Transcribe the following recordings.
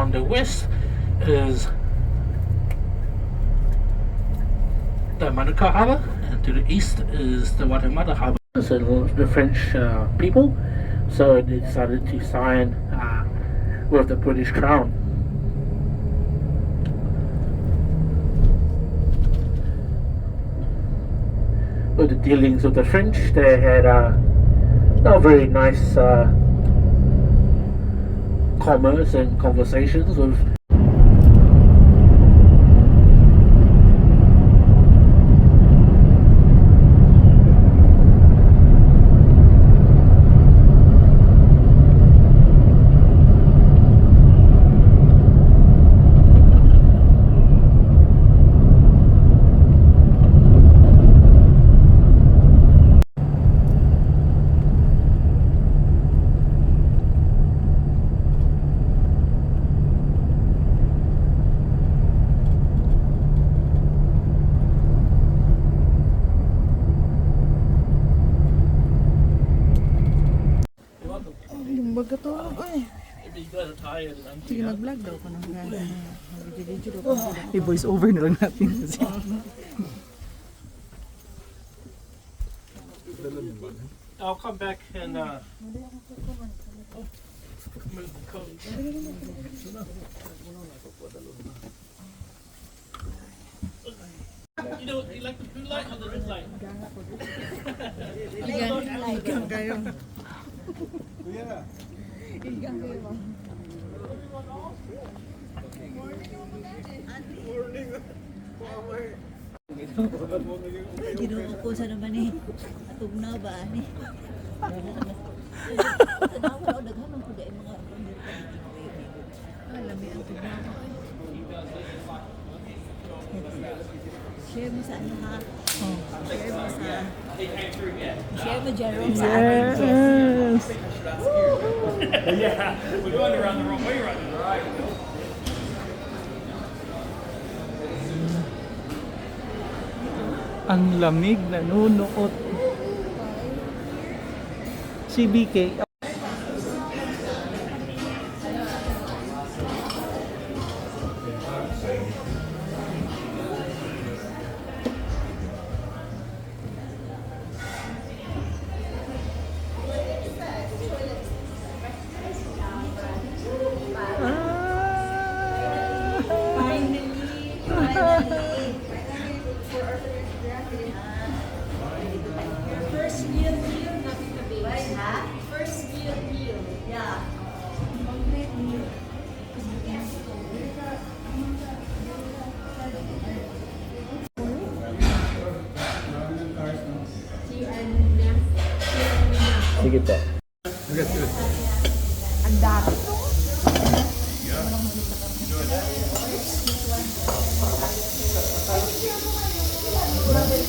on the west is the Manukau Harbour, and to the east is the Waitemata Harbour. So the French people, so they decided to sign with the British Crown. With the dealings with the French, they had not very nice commerce and conversations with Baga to, ay. Sige, nag-vlog daw ko nang i-voice over na lang natin kasi. I'll come back and you know, you like the blue light or the red light? Igang kayo. Ginoo ko sa naman eh. Tugnaw ba ni? Tanaw daghan ko dai mga lami ang tugnaw. Share mo sa ano ha? Share mo sa share mo Jerome sa atin. Yes. Yeah, we're going around the wrong way right now. Right. Ang lamig, nanunuot. CBK. First meal, happy to be. First meal. Yeah. Sige po. Ang dami.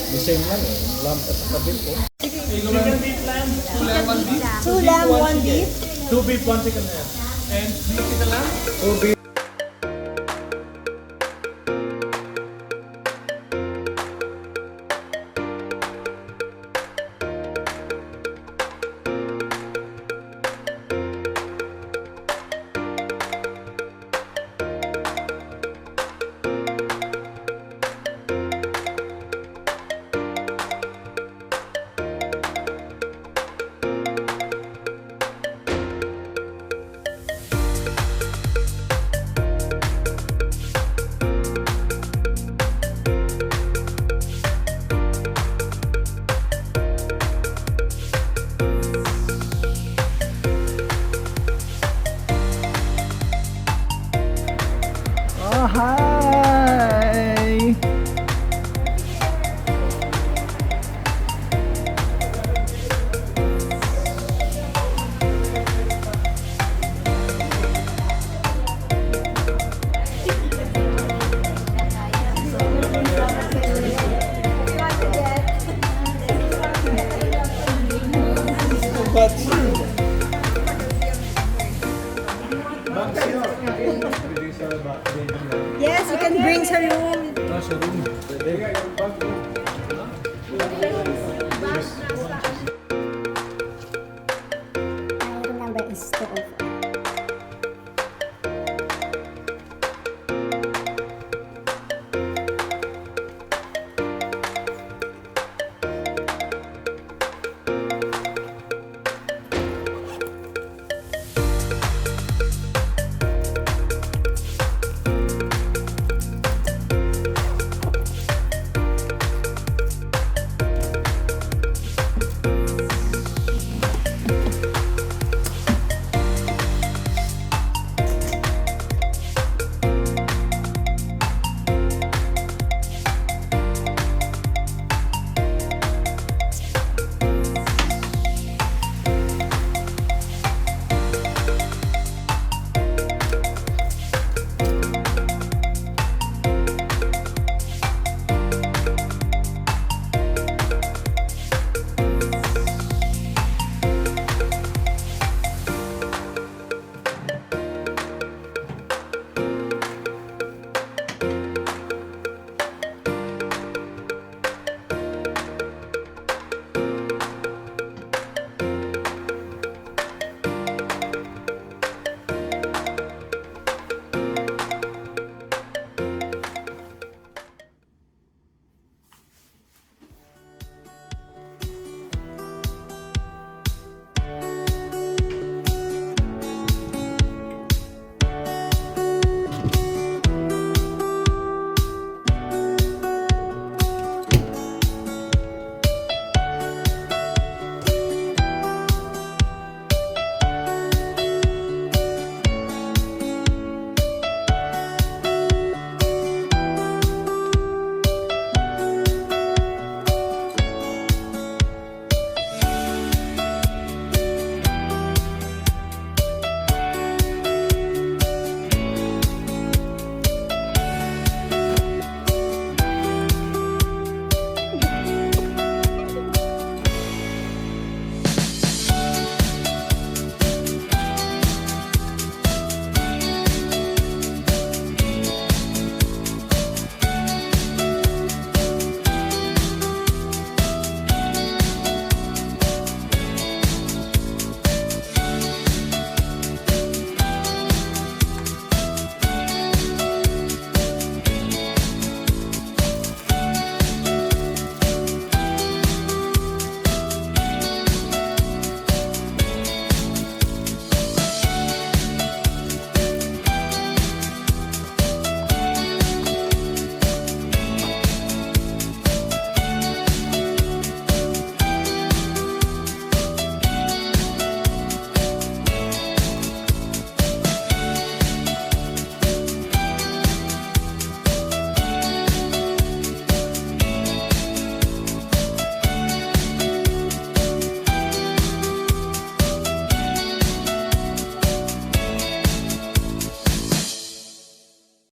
The same lang eh. Lamp at tabi po. Chicken beef lamb. Two lamb, one beef. 2 beef, 1 chicken lamb. And beef chicken lamb? 2 beef. Oh, hi! Yes, you can bring sa room. Nasa room.